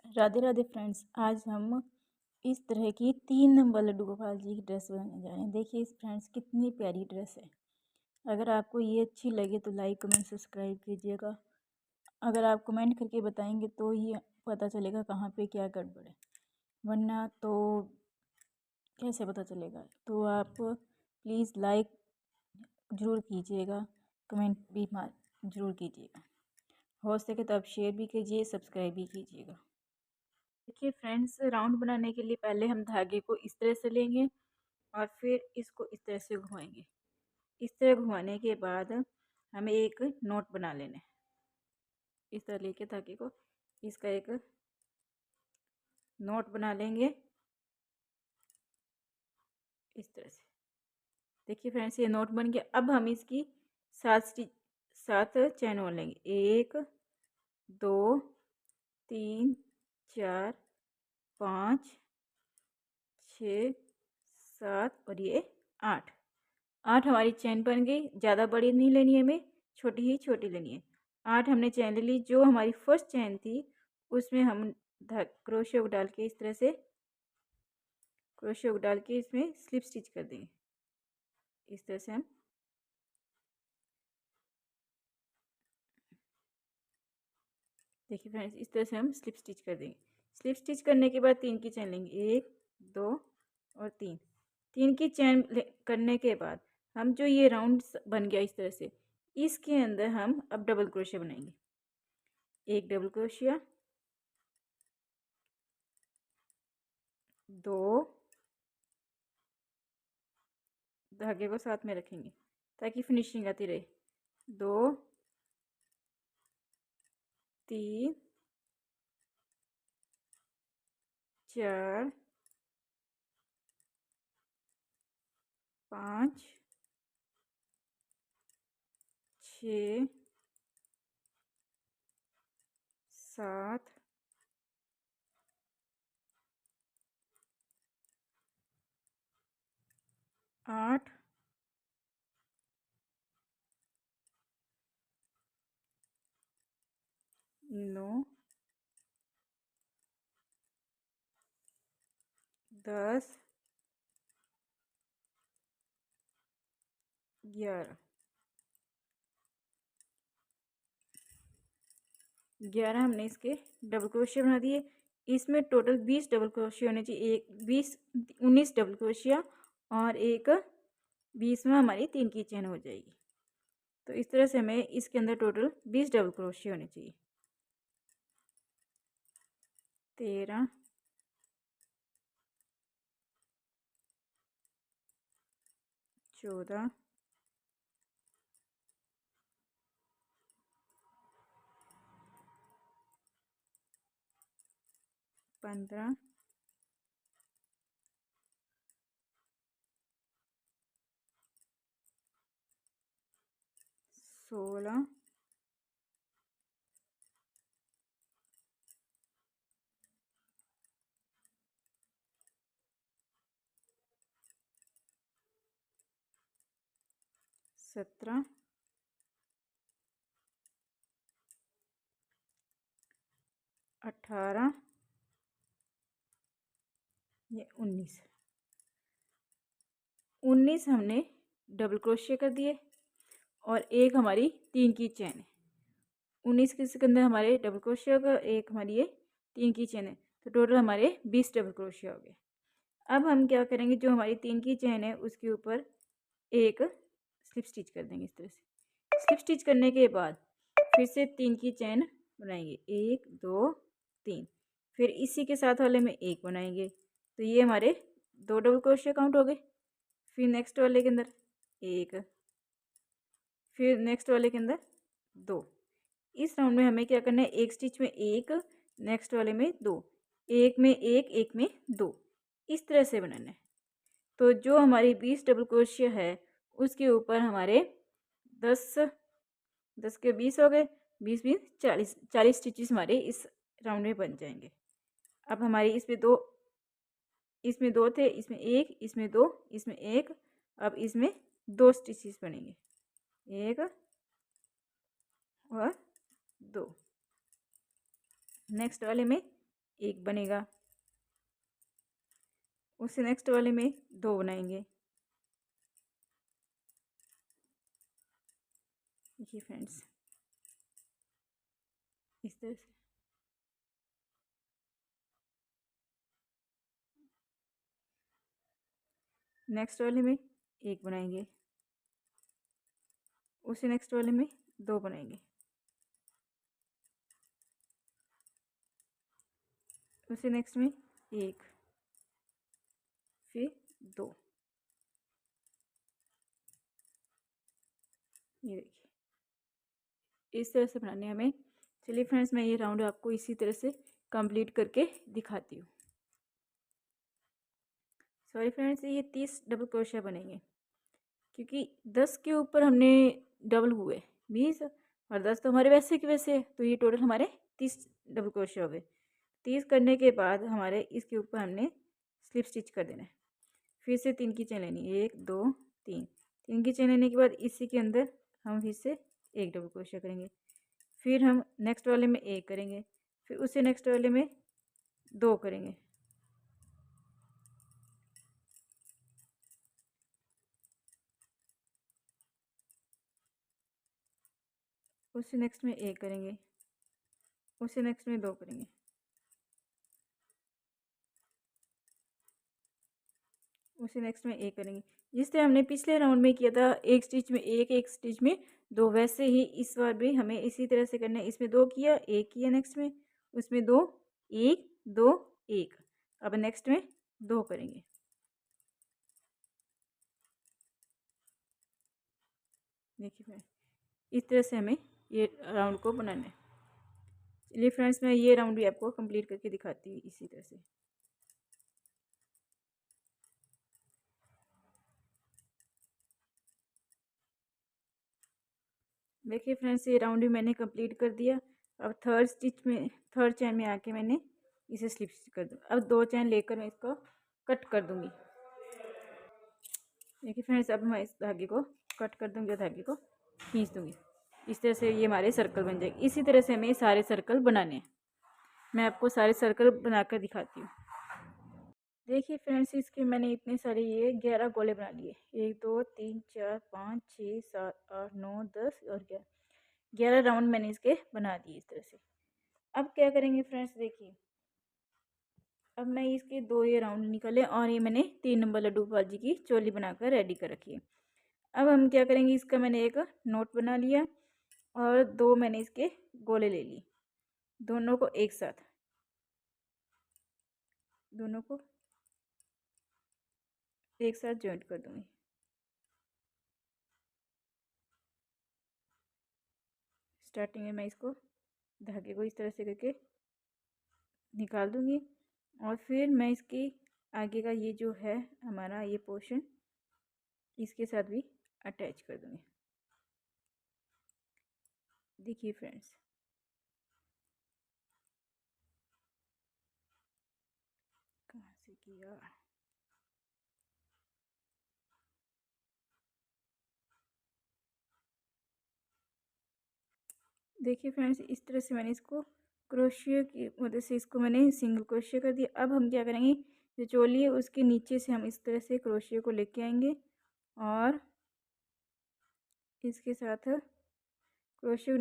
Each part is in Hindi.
राधे राधे फ्रेंड्स। आज हम इस तरह की 3 नंबर लड्डू गोपाल जी की ड्रेस बनाने जा रहे हैं। देखिए इस फ्रेंड्स कितनी प्यारी ड्रेस है। अगर आपको ये अच्छी लगे तो लाइक कमेंट सब्सक्राइब कीजिएगा। अगर आप कमेंट करके बताएंगे तो ये पता चलेगा कहाँ पे क्या गड़बड़ है, वरना तो कैसे पता चलेगा। तो आप प्लीज़ लाइक ज़रूर कीजिएगा, कमेंट भी ज़रूर कीजिएगा। हो सके तो आप शेयर भी कीजिए, सब्सक्राइब भी कीजिएगा। देखिए फ्रेंड्स, राउंड बनाने के लिए पहले हम धागे को इस तरह से लेंगे और फिर इसको इस तरह से घुमाएंगे। इस तरह घुमाने के बाद हमें एक नोट बना लेना है। इस तरह लेके धागे को इसका एक नोट बना लेंगे इस तरह से। देखिए फ्रेंड्स, ये नोट बन गया। अब हम इसकी 7 चैन और लेंगे। 1 2 3 4 5 6 7 और ये 8 हमारी चैन बन गई। ज़्यादा बड़ी नहीं लेनी है हमें, छोटी ही छोटी लेनी है। 8 हमने चैन ले ली। जो हमारी फर्स्ट चैन थी उसमें हम क्रोशिया को डाल के इस तरह से क्रोशिया को डाल के इसमें स्लिप स्टिच कर देंगे। इस तरह से हम देखिए फ्रेंड्स, इस तरह से हम स्लिप स्टिच कर देंगे। स्लिप स्टिच करने के बाद 3 की चैन लेंगे। 1 2 और 3 की चैन करने के बाद हम जो ये राउंड बन गया इस तरह से, इसके अंदर हम अब डबल क्रोशिया बनाएंगे। एक डबल क्रोशिया, 2 धागे को साथ में रखेंगे ताकि फिनिशिंग आती रहे। 2 3 4 5 6 7 8 9 10 11 हमने इसके डबल क्रोशिया बना दिए। इसमें टोटल 20 डबल क्रोशिया होने चाहिए। एक 19 डबल क्रोशिया और एक 20वां हमारी 3 की चैन हो जाएगी। तो इस तरह से हमें इसके अंदर टोटल 20 डबल क्रोशिया होने चाहिए। 13 14 15 16 17 18 ये 19 हमने डबल क्रोशिया कर दिए और एक हमारी 3 की चैन है। 19 के अंदर हमारे डबल क्रोशिया का, एक हमारी ये 3 की चैन है। तो टोटल हमारे 20 डबल क्रोशिया हो गए। अब हम क्या करेंगे, जो हमारी 3 की चैन है उसके ऊपर एक स्लिप स्टिच कर देंगे इस तरह से। स्लिप स्टिच करने के बाद फिर से 3 की चैन बनाएंगे। 1 2 3, फिर इसी के साथ वाले में एक बनाएंगे। तो ये हमारे 2 डबल क्रोशिया काउंट हो गए। फिर नेक्स्ट वाले के अंदर एक, फिर नेक्स्ट वाले के अंदर 2। इस राउंड में हमें क्या करना है, एक स्टिच में एक, नेक्स्ट वाले में 2, एक में एक में 2, इस तरह से बनाना है। तो जो हमारी 20 डबल क्रोशिया है उसके ऊपर हमारे 10 10 के 20 हो गए। 20 20 40 स्टिचेस हमारे इस राउंड में बन जाएंगे। अब हमारी इसमें दो थे, इसमें एक, इसमें 2, इसमें एक। अब इसमें 2 स्टिचेस बनेंगे, 1 और 2। नेक्स्ट वाले में एक बनेगा। उससे नेक्स्ट वाले में 2 बनाएंगे। देखिए फ्रेंड्स, इस तरह से। नेक्स्ट वाले में एक बनाएंगे। उसी नेक्स्ट वाले में 2 बनाएंगे। उसी नेक्स्ट में एक, फिर 2। ये देखिए, इस तरह से बनाने हमें। चलिए फ्रेंड्स, मैं ये राउंड आपको इसी तरह से कंप्लीट करके दिखाती हूँ। सॉरी फ्रेंड्स, ये 30 डबल क्रोशिया बनेंगे, क्योंकि 10 के ऊपर हमने डबल हुए 20, और 10 तो हमारे वैसे के वैसे है, तो ये टोटल हमारे 30 डबल क्रोशिया हो गए। 30 करने के बाद हमारे इसके ऊपर हमने स्लिप स्टिच कर देना है। फिर से 3 की चेन लेनी है, 1 2 3। 3 की चेन लेने के बाद इसी के अंदर हम फिर से एक डबल क्रोशिया करेंगे। फिर हम नेक्स्ट वाले में एक करेंगे, फिर उससे नेक्स्ट वाले में 2 करेंगे। उससे नेक्स्ट में एक करेंगे, उससे नेक्स्ट में 2 करेंगे। उसे नेक्स्ट में एक करेंगे। जिस तरह हमने पिछले राउंड में किया था, एक स्टिच में एक, एक स्टिच में 2, वैसे ही इस बार भी हमें इसी तरह से करना है। इसमें 2 किया, एक किया नेक्स्ट में, उसमें 2, 1 2 1। अब नेक्स्ट में 2 करेंगे। देखिए फ्रेंड्स, इस तरह से हमें ये राउंड को बनाना है। चलिए फ्रेंड्स, मैं ये राउंड भी आपको कंप्लीट करके दिखाती हूँ इसी तरह से। देखिए फ्रेंड्स, ये राउंड भी मैंने कंप्लीट कर दिया। अब थर्ड स्टिच में, थर्ड चैन में आके मैंने इसे स्लिप स्टिच कर दूँ। अब 2 चैन लेकर मैं इसको कट कर दूँगी। देखिए फ्रेंड्स, अब मैं इस धागे को कट कर दूँगी और धागे को खींच दूँगी। इस तरह से ये हमारे सर्कल बन जाएंगे। इसी तरह से हमें सारे सर्कल बनाने हैं। मैं आपको सारे सर्कल बनाकर दिखाती हूँ। देखिए फ्रेंड्स, इसके मैंने इतने सारे ये 11 गोले बना लिए। 1 2 3 4 5 6 7 8 9 10 और 11 राउंड मैंने इसके बना दिए इस तरह से। अब क्या करेंगे फ्रेंड्स, देखिए, अब मैं इसके 2 ये राउंड निकाले और ये मैंने 3 नंबर लड्डू गोपाल जी की चोली बनाकर रेडी कर रखी है। अब हम क्या करेंगे, इसका मैंने एक नोट बना लिया और 2 मैंने इसके गोले ले लिए। दोनों को एक साथ, दोनों को एक साथ जॉइंट कर दूंगी। स्टार्टिंग में मैं इसको धागे को इस तरह से करके निकाल दूंगी और फिर मैं इसकी आगे का ये जो है हमारा ये पोर्शन, इसके साथ भी अटैच कर दूंगी। देखिए फ्रेंड्स, कहाँ से किया, देखिए फ्रेंड्स, इस तरह से मैंने इसको क्रोशिया की मदद से इसको मैंने सिंगल क्रोशिया कर दिया। अब हम क्या करेंगे, जो चोली है उसके नीचे से हम इस तरह से क्रोशिया को लेके आएंगे और इसके साथ क्रोशिया,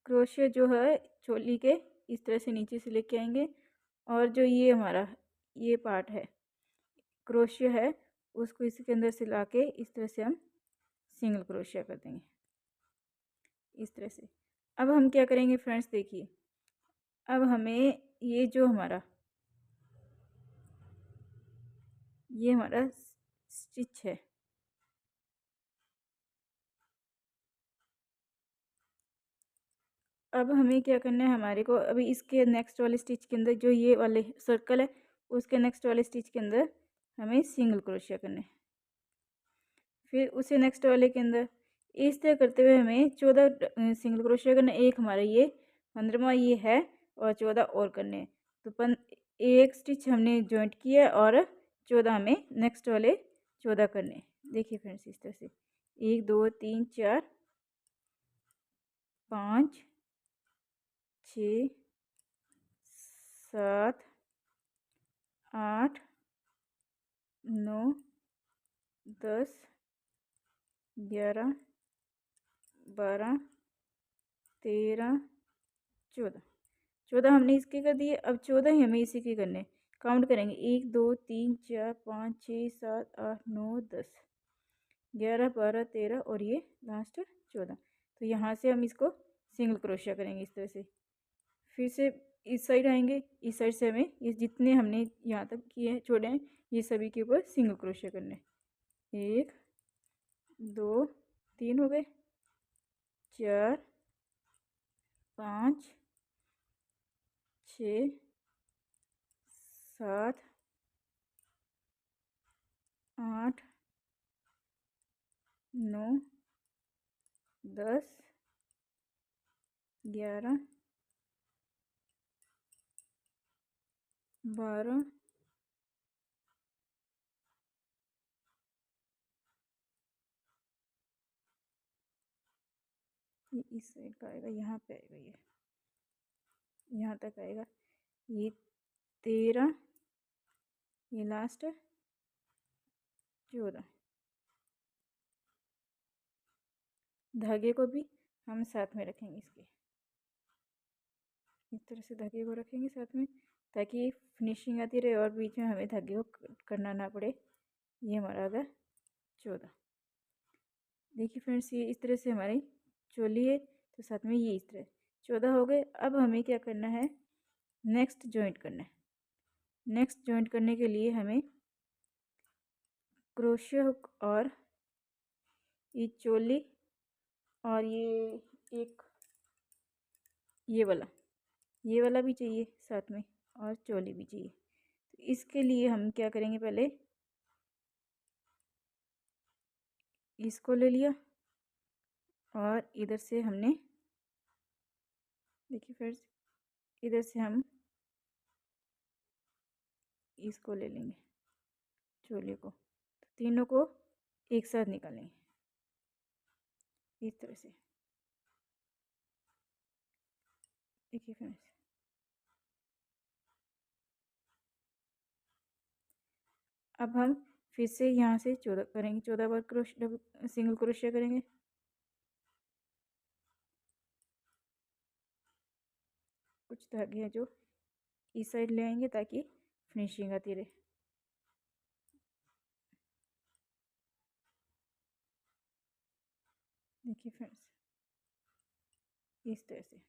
क्रोशिया जो है चोली के इस तरह से नीचे से लेके आएंगे और जो ये हमारा ये पार्ट है क्रोशिया है, उसको इसके अंदर से लाके इस तरह से हम सिंगल क्रोशिया कर देंगे इस तरह से। अब हम क्या करेंगे फ्रेंड्स, देखिए, अब हमें ये जो हमारा ये हमारा स्टिच है, अब हमें क्या करना है, हमारे को अभी इसके नेक्स्ट वाले स्टिच के अंदर जो ये वाले सर्कल है उसके नेक्स्ट वाले स्टिच के अंदर हमें सिंगल क्रोशिया करना है। फिर उसे नेक्स्ट वाले के अंदर इस तरह करते हुए हमें 14 सिंगल क्रोशिया करना है। एक हमारा ये 15वां ये है और 14 और करने हैं। तो एक स्टिच हमने जॉइंट किया और 14 हमें नेक्स्ट वाले 14 करने हैं। देखिए फ्रेंड्स, इस तरह से 1 2 3 4 5 6 7 8 9 10 11 12 13 14 14 हमने इसके कर दिए। अब 14 ही हमें इसी के करने। काउंट करेंगे 1 2 3 4 5 6 7 8 9 10 11 12 13 और ये लास्ट 14। तो यहाँ से हम इसको सिंगल क्रोशिया करेंगे इस तरह से। फिर से इस साइड आएंगे, इस साइड से हमें ये जितने हमने यहाँ तक किए हैं छोड़े हैं ये सभी के ऊपर सिंगल क्रोशिया करने। 1 2 3 हो गए, 4 5 6 7 8 9 10 11 12 ये इस साइड का आएगा, यहाँ पे आएगा, ये यहाँ तक आएगा, ये 13, ये लास्ट 14। धागे को भी हम साथ में रखेंगे इसके, इस तरह से धागे को रखेंगे साथ में ताकि फिनिशिंग आती रहे और बीच में हमें धागे को करना ना पड़े। ये हमारा आ गया 14। देखिए फ्रेंड्स, ये इस तरह से हमारी चोली है, तो साथ में ये इस तरह 14 हो गए। अब हमें क्या करना है, नेक्स्ट जॉइंट करना है। नेक्स्ट जॉइंट करने के लिए हमें क्रोशिया हुक और ये चोली और ये एक ये वाला भी चाहिए साथ में, और चोली भी चाहिए। तो इसके लिए हम क्या करेंगे, पहले इसको ले लिया और इधर से हमने, देखिए फ्रेंड्स, इधर से हम इसको ले लेंगे चोली को, तो तीनों को एक साथ निकालेंगे इस तरह से। देखिए फ्रेंड्स, अब हम फिर से यहाँ से 14 करेंगे, 14 बार सिंगल क्रोशिया करेंगे। कुछ धागे हैं जो इस साइड ले आएंगे ताकि फिनिशिंग आती रहे। देखिए फ्रेंड्स, इस तरह से।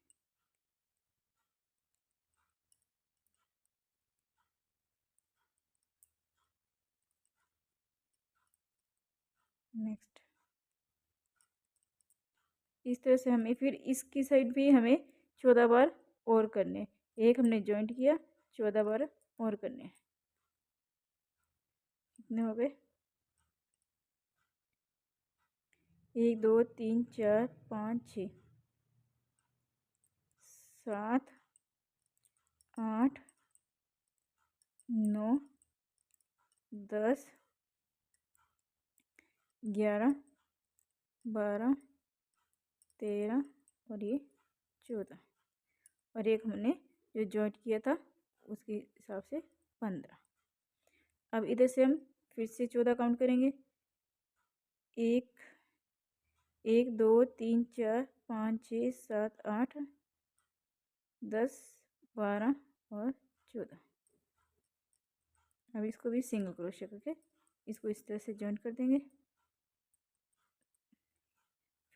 नेक्स्ट इस तरह से हमें फिर इसकी साइड भी हमें 14 बार और करने। एक हमने जॉइंट किया, 14 बार और करने। कितने हो गए, 1 2 3 4 5 6 7 8 9 10 11 12 13 और ये 14, और एक हमने जो जॉइंट किया था उसके हिसाब से 15। अब इधर से हम फिर से 14 काउंट करेंगे। 1 1 2 3 4 5 6 7 8 10 12 और 14। अब इसको भी सिंगल क्रोशिया करके इसको इस तरह से जॉइंट कर देंगे।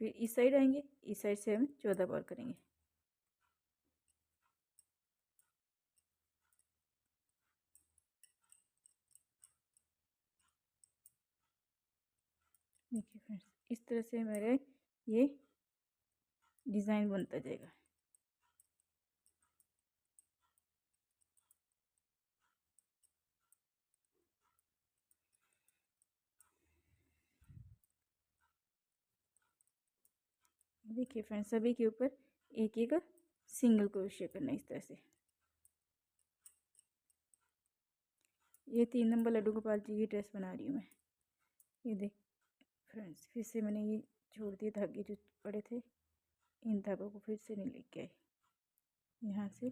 फिर इस साइड आएंगे, इस साइड से हम 14 बार करेंगे। देखिए फ्रेंड्स, इस तरह से हमारे ये डिज़ाइन बनता जाएगा। देखिए फ्रेंड्स, सभी के ऊपर एक एक सिंगल क्रोशिया करना है इस तरह से। ये 3 नंबर लड्डू गोपाल जी की ड्रेस बना रही हूँ मैं। ये देख फ्रेंड्स, फिर से मैंने ये छोड़ दिए धागे जो पड़े थे, इन धागों को फिर से नहीं लेके आई। यहाँ से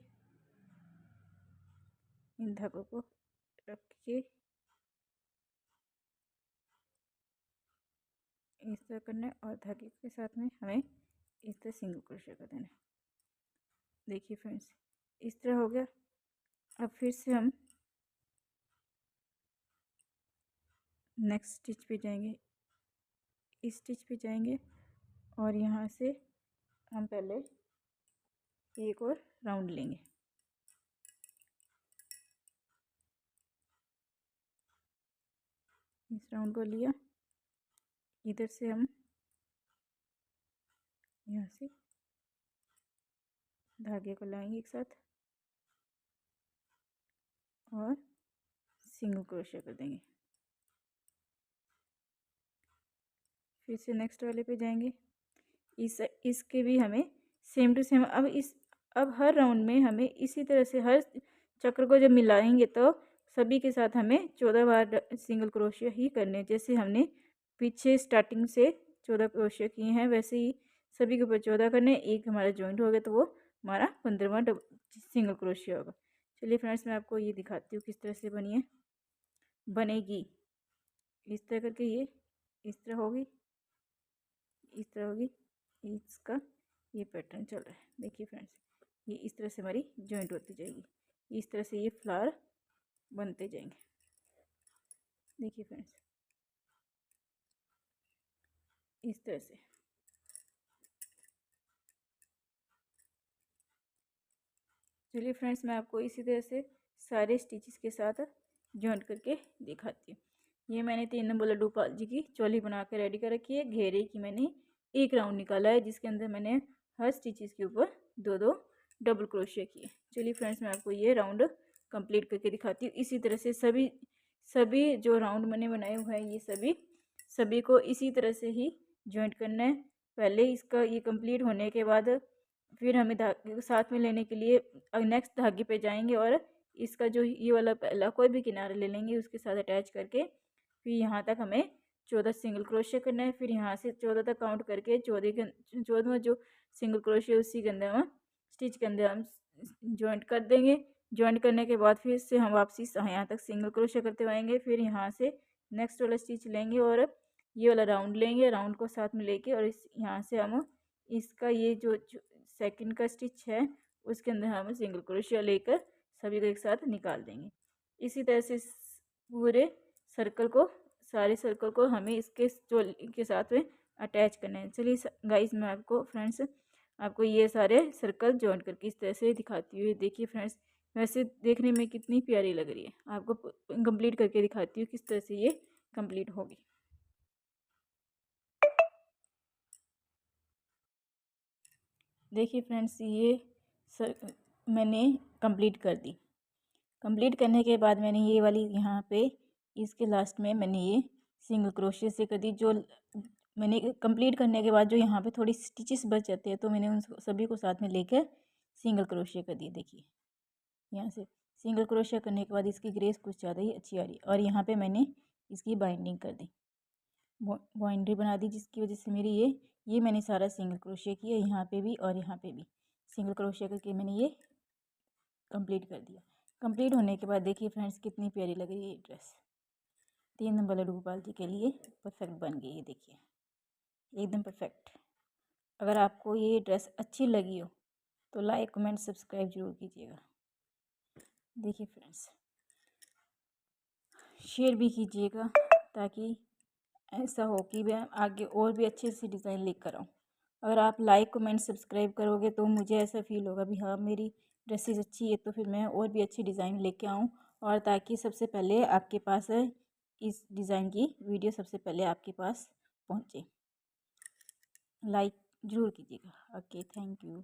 इन धागों को रख के इस तरह करना है और धागे के साथ में हमें इस तरह सिंगल क्रोशिया कर देना है। देखिए फ्रेंड्स, इस तरह हो गया। अब फिर से हम नेक्स्ट स्टिच पे जाएंगे, इस स्टिच पे जाएंगे और यहाँ से हम पहले एक और राउंड लेंगे। इस राउंड को लिया, इधर से हम यहाँ से धागे को लाएंगे एक साथ और सिंगल क्रोशिया कर देंगे। फिर से नेक्स्ट वाले पे जाएंगे, इसके भी हमें सेम टू सेम अब हर राउंड में हमें इसी तरह से हर चक्र को जब मिलाएंगे तो सभी के साथ हमें 14 बार सिंगल क्रोशिया ही करने हैं। जैसे हमने पीछे स्टार्टिंग से 14 क्रोशिया किए हैं वैसे ही सभी के ऊपर 14 करने। एक हमारा जॉइंट हो गया तो वो हमारा 15वां सिंगल क्रोशिया होगा। चलिए फ्रेंड्स, मैं आपको ये दिखाती हूँ किस तरह से बनेगी। इस तरह करके ये इस तरह होगी, इस तरह होगी, इसका ये पैटर्न चल रहा है। देखिए फ्रेंड्स, ये इस तरह से हमारी जॉइंट होती जाएगी, इस तरह से ये फ्लावर बनते जाएंगे। देखिए फ्रेंड्स, इस तरह से। चलिए फ्रेंड्स, मैं आपको इसी तरह से सारे स्टिचेस के साथ जॉइंट करके दिखाती हूँ। ये मैंने 3 नंबर लड्डू गोपाल जी की चोली बना कर रेडी कर रखी है। घेरे की मैंने एक राउंड निकाला है जिसके अंदर मैंने हर स्टिचेस के ऊपर 2-2 डबल क्रोशिया किए। चलिए फ्रेंड्स, मैं आपको ये राउंड कंप्लीट करके दिखाती हूँ। इसी तरह से सभी जो राउंड मैंने बनाए हुए हैं ये सभी को इसी तरह से ही जॉइंट करना है। पहले इसका ये कंप्लीट होने के बाद फिर हमें धागे को साथ में लेने के लिए नेक्स्ट धागे पे जाएंगे और इसका जो ये वाला पहला कोई भी किनारा ले लेंगे उसके साथ अटैच करके फिर यहाँ तक हमें 14 सिंगल क्रोशिया करना है। फिर यहाँ से 14 तक काउंट करके 14वां जो सिंगल क्रोशिया उसी के अंदर हम स्टिच के अंदर हम जॉइंट कर देंगे। जॉइंट करने के बाद फिर से हम वापसी यहाँ तक सिंगल क्रोशिया करते आएंगे। फिर यहाँ से नेक्स्ट वाला स्टिच लेंगे और ये वाला राउंड लेंगे, राउंड को साथ में लेके और इस यहाँ से हम इसका ये जो सेकंड का स्टिच है उसके अंदर हम सिंगल क्रोशिया लेकर सभी को एक साथ निकाल देंगे। इसी तरह से पूरे सारे सर्कल को हमें इसके चोली के साथ में अटैच करना है। चलिए गाइस, मैं आपको फ्रेंड्स आपको ये सारे सर्कल जॉइंट करके इस तरह से दिखाती हूँ। देखिए फ्रेंड्स, वैसे देखने में कितनी प्यारी लग रही है। आपको कंप्लीट करके दिखाती हूँ किस तरह से ये कंप्लीट होगी। देखिए फ्रेंड्स, ये मैंने कंप्लीट कर दी। कंप्लीट करने के बाद मैंने ये वाली यहाँ पे इसके लास्ट में मैंने ये सिंगल क्रोशिया से कर दी। जो मैंने कंप्लीट करने के बाद जो यहाँ पे थोड़ी स्टिचेस बच जाते हैं तो मैंने उन सभी को साथ में लेकर सिंगल क्रोशिया कर दी। देखिए यहाँ से सिंगल क्रोशिया करने के बाद इसकी ग्रेस कुछ ज़्यादा ही अच्छी आ रही और यहाँ पे मैंने इसकी बाइंडिंग कर दी, बाउंड्री बना दी, जिसकी वजह से मेरी ये मैंने सारा सिंगल क्रोशिया किया यहाँ पे भी और यहाँ पे भी सिंगल क्रोशिया करके मैंने ये कंप्लीट कर दिया। कंप्लीट होने के बाद देखिए फ्रेंड्स, कितनी प्यारी लग रही है ये ड्रेस। 3 नंबर लड्डू गोपाल जी के लिए परफेक्ट बन गई है। देखिए एकदम परफेक्ट। अगर आपको ये ड्रेस अच्छी लगी हो तो लाइक कमेंट सब्सक्राइब जरूर कीजिएगा। देखिए फ्रेंड्स, शेयर भी कीजिएगा ताकि ऐसा हो कि मैं आगे और भी अच्छे से डिज़ाइन लेकर आऊँ। अगर आप लाइक कमेंट सब्सक्राइब करोगे तो मुझे ऐसा फील होगा भी हाँ, मेरी ड्रेसेस अच्छी है तो फिर मैं और भी अच्छी डिज़ाइन लेके आऊँ और ताकि सबसे पहले आपके पास इस डिज़ाइन की वीडियो सबसे पहले आपके पास पहुँचे। लाइक ज़रूर कीजिएगा। Okay, thank you.